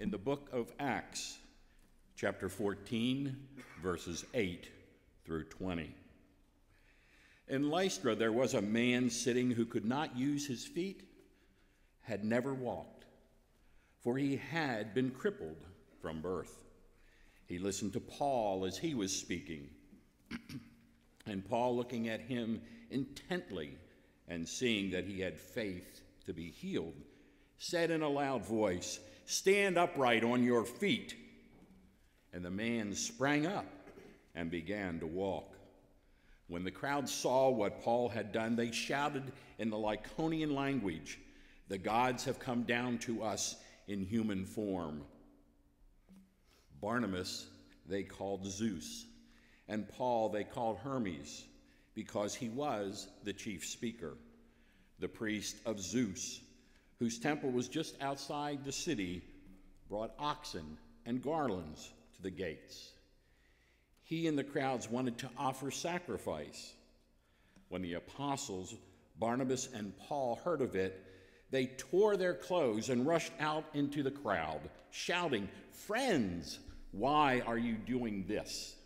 in the book of Acts, chapter 14, verses 8 through 20. In Lystra, there was a man sitting who could not use his feet, had never walked, for he had been crippled from birth. He listened to Paul as he was speaking, and Paul, looking at him intently and seeing that he had faith to be healed, said in a loud voice, "Stand upright on your feet." And the man sprang up and began to walk. When the crowd saw what Paul had done, they shouted in the Lycaonian language, "The gods have come down to us in human form." Barnabas they called Zeus, and Paul they called Hermes, because he was the chief speaker. The priest of Zeus, whose temple was just outside the city, brought oxen and garlands to the gates. He and the crowds wanted to offer sacrifice. When the apostles, Barnabas and Paul, heard of it, they tore their clothes and rushed out into the crowd, shouting, "Friends, why are you doing this?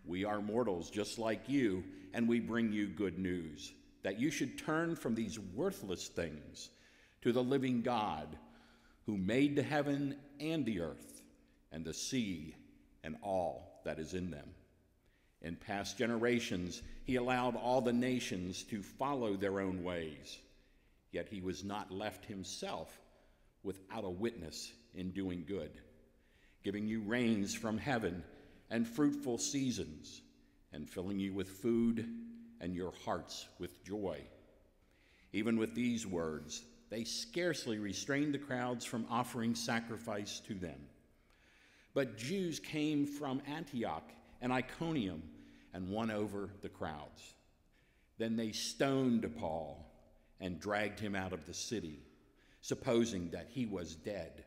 We are mortals just like you, and we bring you good news, that you should turn from these worthless things to the living God, who made the heaven and the earth and the sea and all that is in them. In past generations, he allowed all the nations to follow their own ways, yet he was not left himself without a witness in doing good, giving you rains from heaven and fruitful seasons, and filling you with food and your hearts with joy." Even with these words, they scarcely restrained the crowds from offering sacrifice to them. But Jews came from Antioch and Iconium and won over the crowds. Then they stoned Paul and dragged him out of the city, supposing that he was dead.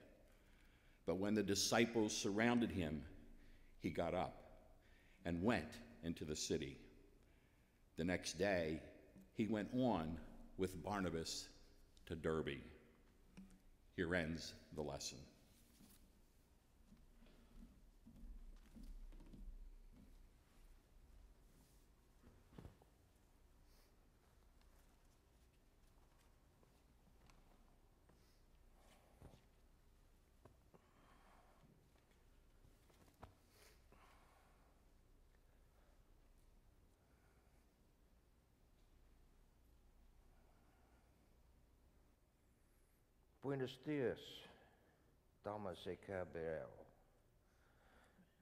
But when the disciples surrounded him, he got up and went into the city. The next day, he went on with Barnabas to Derbe. Here ends the lesson. Buenos días, damas y caballeros.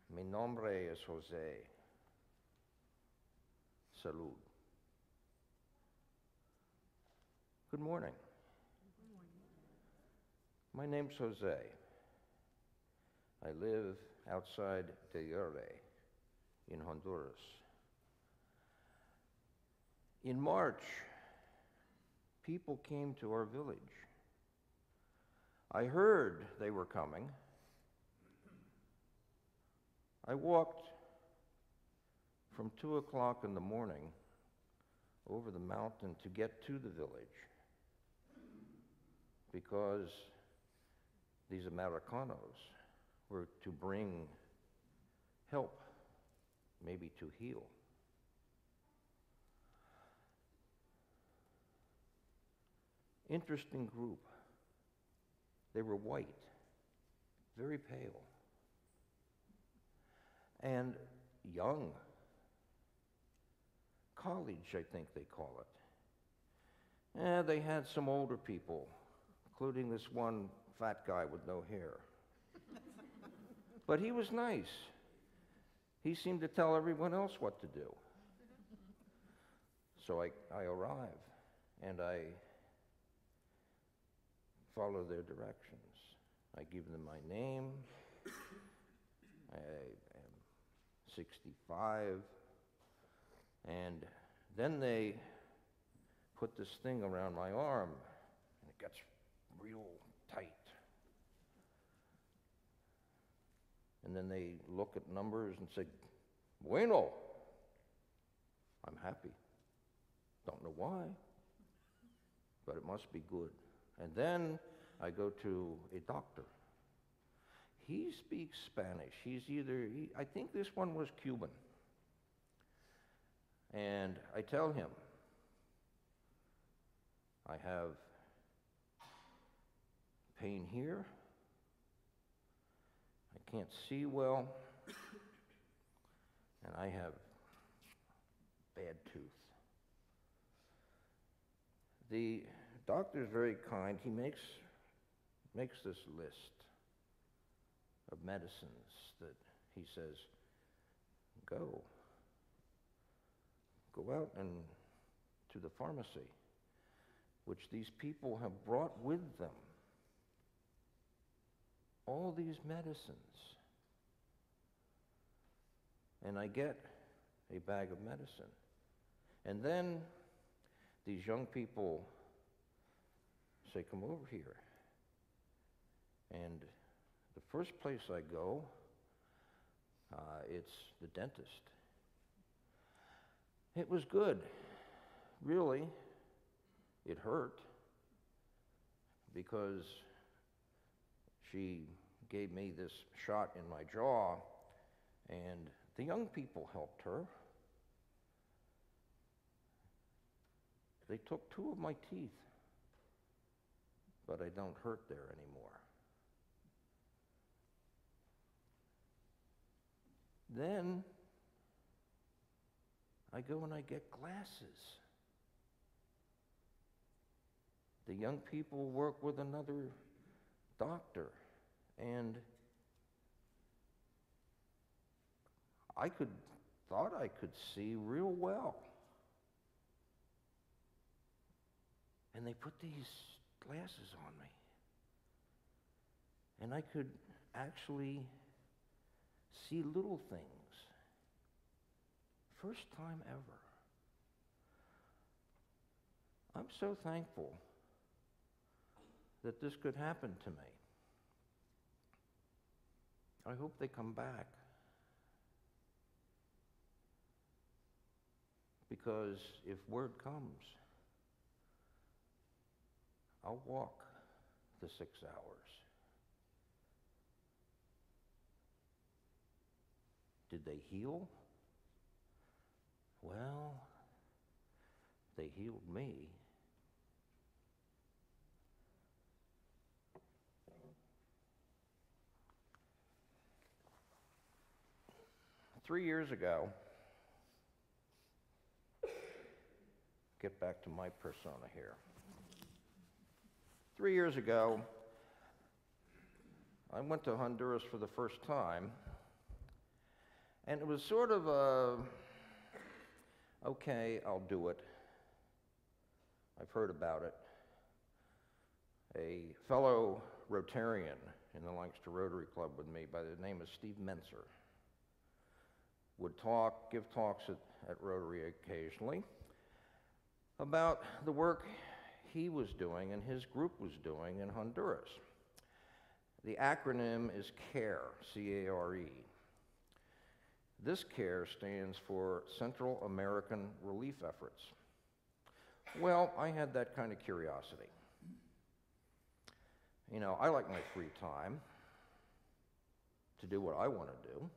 Mi nombre es José. Salud. Good morning. Good morning. My name's Jose. I live outside C.A.R.E. in Honduras. In March, people came to our village. I heard they were coming. I walked from 2 o'clock in the morning over the mountain to get to the village because these Americanos were to bring help, maybe to heal. Interesting group. They were white, very pale, and young. College, I think they call it. They had some older people, including this one fat guy with no hair. But he was nice. He seemed to tell everyone else what to do. So I arrive, and I follow their directions. I give them my name. I am 65. And then they put this thing around my arm, and it gets real tight. And then they look at numbers and say, "Bueno." I'm happy. Don't know why, but it must be good. And then I go to a doctor. he speaks Spanish. I think this one was Cuban. And I tell him, I have pain here. I can't see well. And I have bad tooth. The doctor is very kind. He makes this list of medicines that he says, go out and to the pharmacy, which these people have brought with them. All these medicines. And I get a bag of medicine. And then these young people say, come over here. And the first place I go, it's the dentist. It was good. Really, it hurt because she gave me this shot in my jaw, and the young people helped her. They took 2 of my teeth, but I don't hurt there anymore. Then I go and I get glasses. The young people work with another doctor, and I thought I could see real well. And they put these glasses on me. And I could actually see little things. First time ever. I'm so thankful that this could happen to me. I hope they come back. Because if word comes, I'll walk the 6 hours. Did they heal? Well, they healed me. Three years ago, get back to my persona here. 3 years ago, I went to Honduras for the first time, and it was sort of a, okay, I'll do it. I've heard about it. A fellow Rotarian in the Lancaster Rotary Club with me by the name of Steve Menser would give talks at Rotary occasionally about the work he was doing and his group was doing in Honduras. The acronym is C.A.R.E, C-A-R-E. This C.A.R.E stands for Central American Relief Efforts. Well, I had that kind of curiosity. You know, I like my free time to do what I want to do.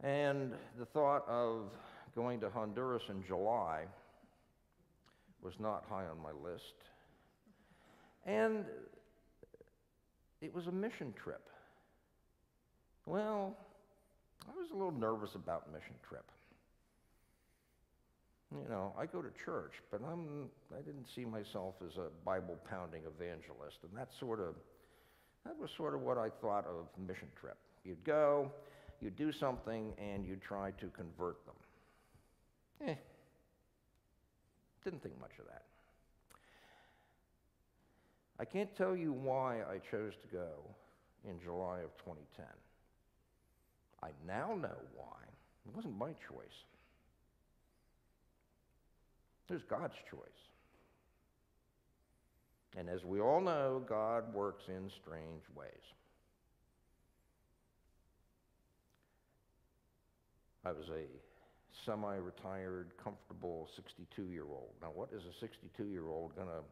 And the thought of going to Honduras in July was not high on my list. And it was a mission trip. Well, I was a little nervous about mission trip. You know, I go to church, but I didn't see myself as a Bible-pounding evangelist, and that was sort of what I thought of mission trip. You'd go, you'd do something, and you'd try to convert them. Didn't think much of that. I can't tell you why I chose to go in July of 2010. I now know why. It wasn't my choice. It was God's choice. And as we all know, God works in strange ways. I was a semi-retired, comfortable 62-year-old. Now, what is a 62-year-old going to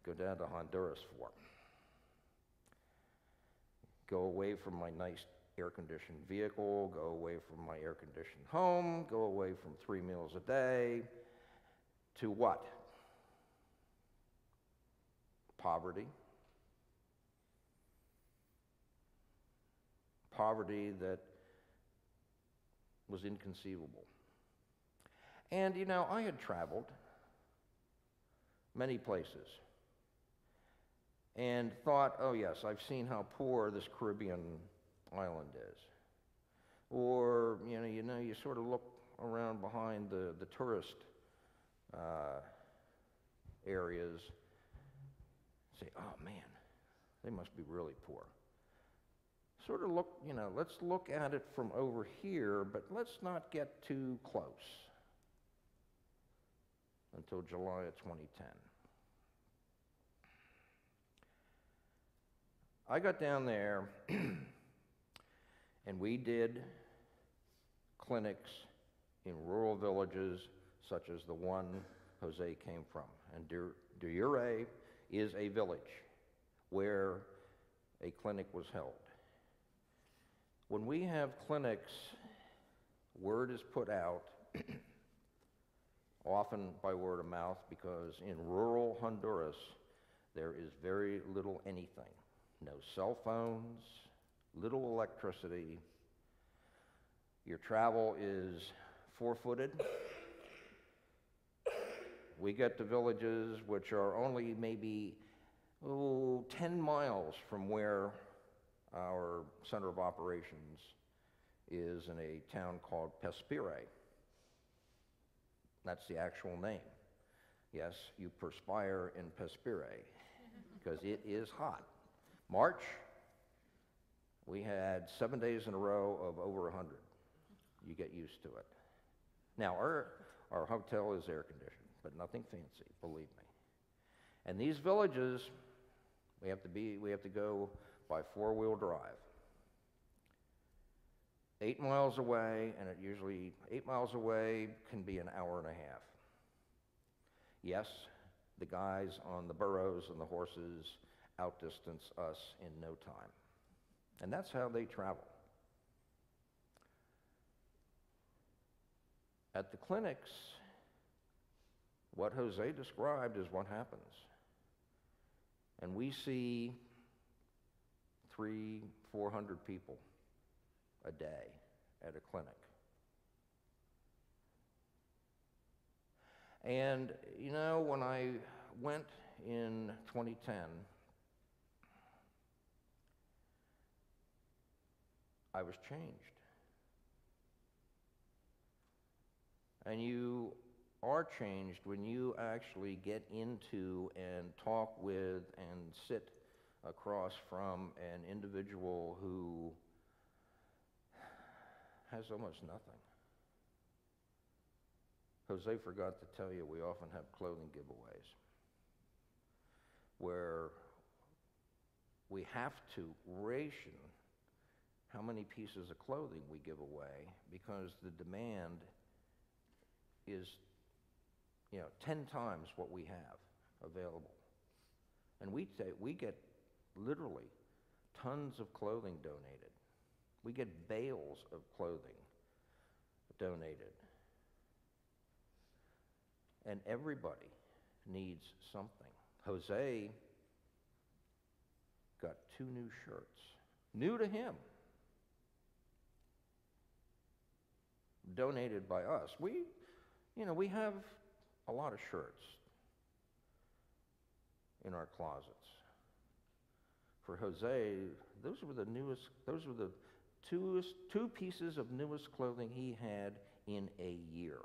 go down to Honduras for? go away from my nice air-conditioned vehicle, go away from my air-conditioned home, go away from 3 meals a day, to what? Poverty. Poverty that was inconceivable. And you know, I had traveled many places and thought, oh yes, I've seen how poor this Caribbean island is. Or, you sort of look around behind the tourist areas, say, oh man, they must be really poor. Sort of look, let's look at it from over here, but let's not get too close until July of 2010. I got down there and we did clinics in rural villages such as the one Jose came from. And C.A.R.E is a village where a clinic was held. When we have clinics, word is put out, often by word of mouth, because in rural Honduras, there is very little anything. No cell phones, little electricity. Your travel is four-footed. We get to villages which are only maybe 10 miles from where our center of operations is in a town called C.A.R.E. That's the actual name. Yes, you perspire in C.A.R.E. because it is hot. March, we had 7 days in a row of over 100. You get used to it. Now, our hotel is air conditioned, but nothing fancy, believe me. And these villages, we have to go by four-wheel drive. 8 miles away, and it usually 8 miles away can be an hour and a half. Yes, the guys on the burros and the horses outdistance us in no time. And that's how they travel. At the clinics, what Jose described is what happens. And we see 300-400 people a day at a clinic. And when I went in 2010, I was changed. And you are changed when you actually get into and talk with and sit across from an individual who has almost nothing. Jose forgot to tell you we often have clothing giveaways where we have to ration how many pieces of clothing we give away because the demand is 10 times what we have available. And we get literally tons of clothing donated. We get bales of clothing donated. And everybody needs something. Jose got 2 new shirts, new to him, donated by us. We have a lot of shirts in our closets. For Jose, those were the two pieces of newest clothing he had in a year.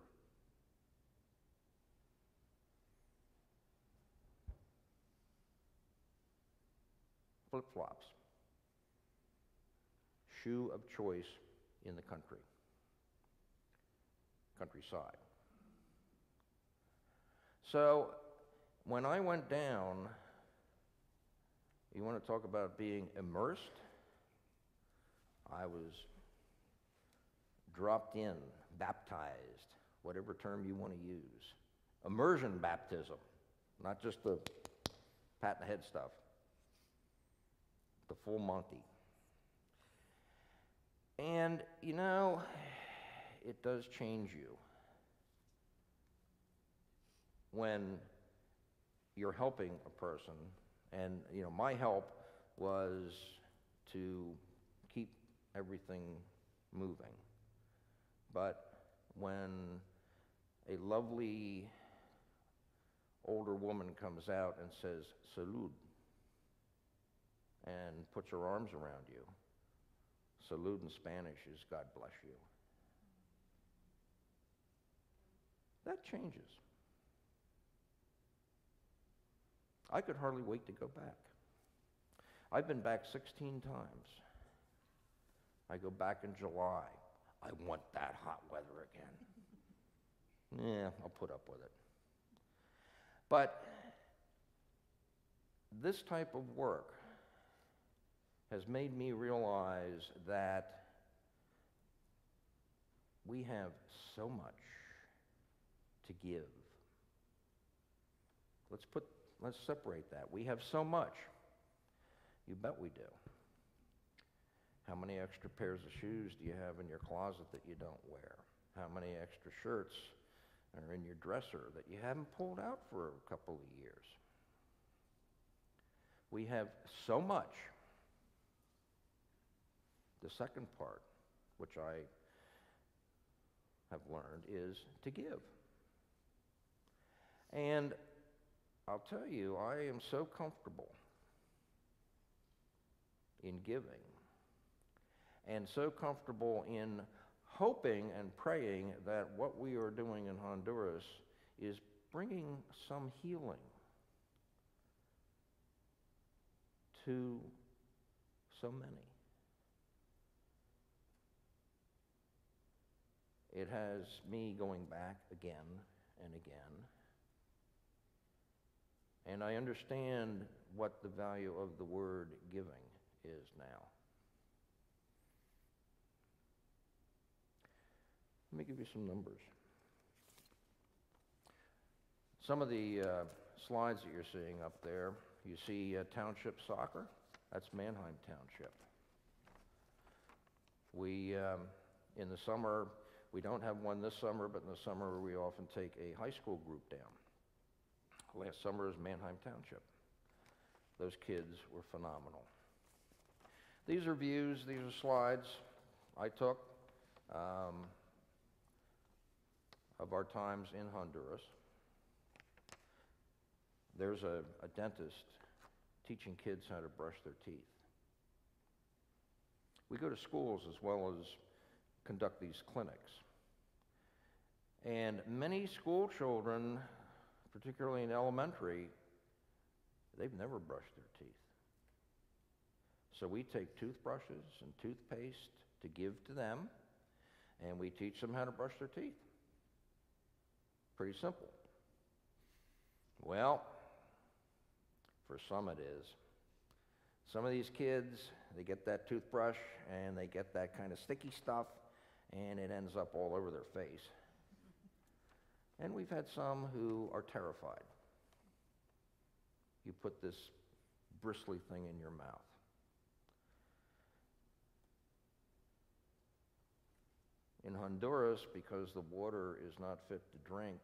Flip-flops. Shoe of choice in the countryside. So when I went down, you want to talk about being immersed? I was dropped in, baptized, whatever term you want to use. Immersion baptism, not just the pat in the head stuff. The full Monty. And, you know, it does change you when you're helping a person. And, you know, my help was to keep everything moving. But when a lovely older woman comes out and says, "Salud," and puts her arms around you, salud in Spanish is God bless you. That changes. I could hardly wait to go back. I've been back 16 times. I go back in July. I want that hot weather again. Yeah, I'll put up with it. But this type of work has made me realize that we have so much to give. Let's separate that. We have so much. You bet we do. How many extra pairs of shoes do you have in your closet that you don't wear? How many extra shirts are in your dresser that you haven't pulled out for a couple of years? We have so much. The second part, which I have learned, is to give. And I'll tell you, I am so comfortable in giving and so comfortable in hoping and praying that what we are doing in Honduras is bringing some healing to so many. It has me going back again and again. And I understand what the value of the word giving is now. Let me give you some numbers. Some of the slides that you're seeing up there, you see township soccer. That's Mannheim Township. We, in the summer, we don't have one this summer, but in the summer we often take a high school group down. Last summer was Mannheim Township. Those kids were phenomenal. These are views, these are slides I took of our times in Honduras. There's a dentist teaching kids how to brush their teeth. We go to schools as well as conduct these clinics. And many school children, particularly in elementary, they've never brushed their teeth. So we take toothbrushes and toothpaste to give to them, and we teach them how to brush their teeth. Pretty simple. Well, for some it is. Some of these kids, they get that toothbrush and they get that kind of sticky stuff, and it ends up all over their face. And we've had some who are terrified. You put this bristly thing in your mouth. In Honduras, because the water is not fit to drink,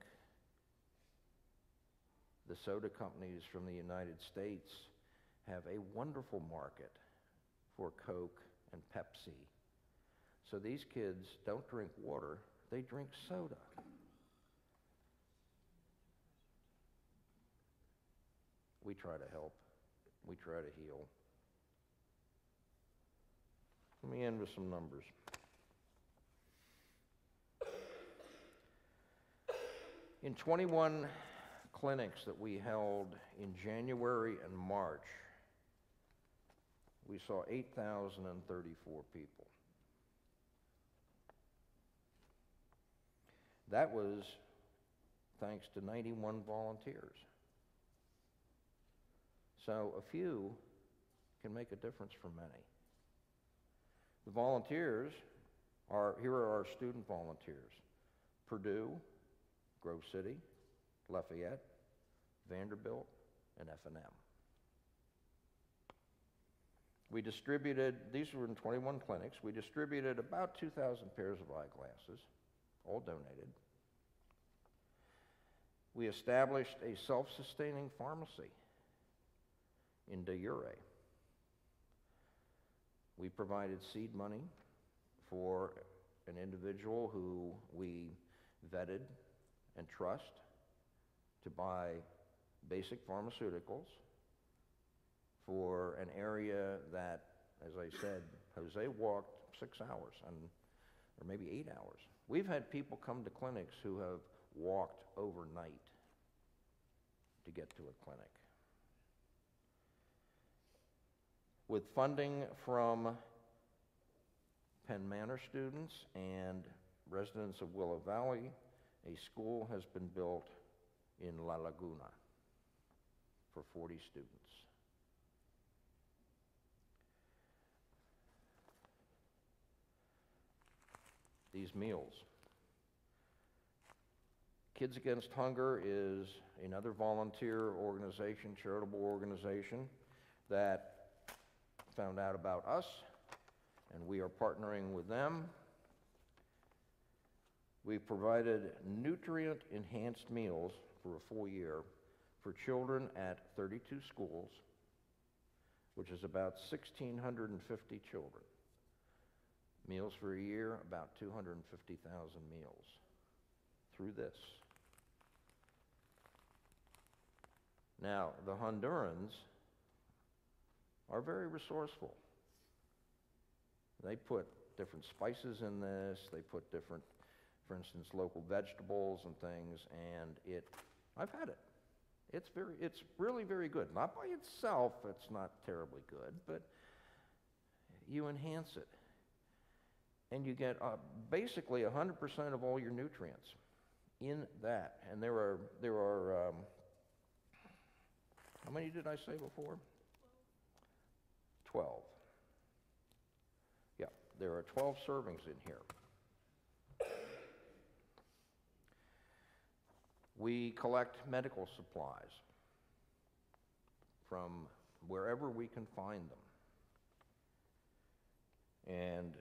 the soda companies from the United States have a wonderful market for Coke and Pepsi. So these kids don't drink water, they drink soda. We try to help. We try to heal. Let me end with some numbers. In 21 clinics that we held in January and March, we saw 8,034 people. That was thanks to 91 volunteers. So a few can make a difference for many. The volunteers here are our student volunteers: Purdue, Grove City, Lafayette, Vanderbilt, and F&M. We distributed, these were in 21 clinics, we distributed about 2,000 pairs of eyeglasses, all donated. We established a self-sustaining pharmacy in C.A.R.E. We provided seed money for an individual who we vetted and trust to buy basic pharmaceuticals for an area that, as I said, Jose walked 6 hours, or maybe 8 hours. We've had people come to clinics who have walked overnight to get to a clinic. With funding from Penn Manor students and residents of Willow Valley, a school has been built in La Laguna for 40 students. These meals. Kids Against Hunger is another volunteer organization, charitable organization, that found out about us, and we are partnering with them. We provided nutrient-enhanced meals for a full year for children at 32 schools, which is about 1,650 children. Meals for a year, about 250,000 meals through this. Now, the Hondurans are very resourceful. They put different spices in this, they put different, for instance, local vegetables and things, and I've had it. It's really very good. Not by itself, it's not terribly good, but you enhance it. And you get basically 100% of all your nutrients in that. And there are how many did I say before? 12. Yeah, there are 12 servings in here. We collect medical supplies from wherever we can find them. And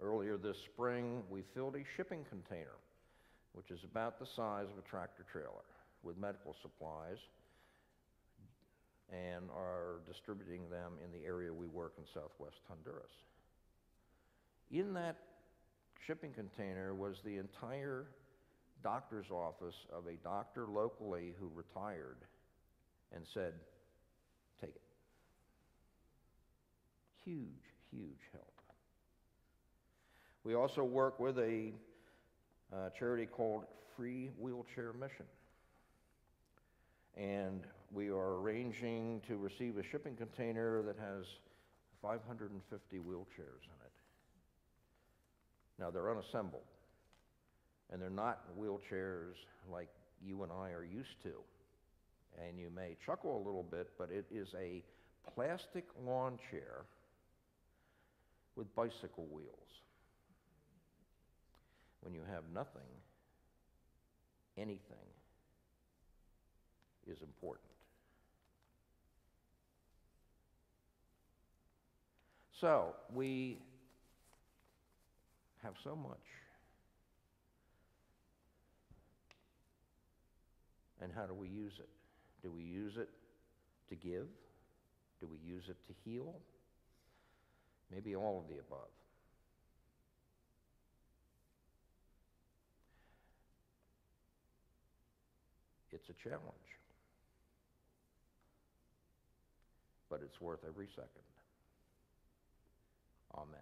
earlier this spring, we filled a shipping container, which is about the size of a tractor trailer, with medical supplies, and are distributing them in the area we work in southwest Honduras. In that shipping container was the entire doctor's office of a doctor locally who retired and said, take it. Huge, huge help. We also work with a charity called Free Wheelchair Mission. And we are arranging to receive a shipping container that has 550 wheelchairs in it. Now, they're unassembled, and they're not wheelchairs like you and I are used to. And you may chuckle a little bit, but it is a plastic lawn chair with bicycle wheels. When you have nothing, anything is important. So, we have so much. And how do we use it? Do we use it to give? Do we use it to heal? Maybe all of the above. It's a challenge, but it's worth every second. Amen.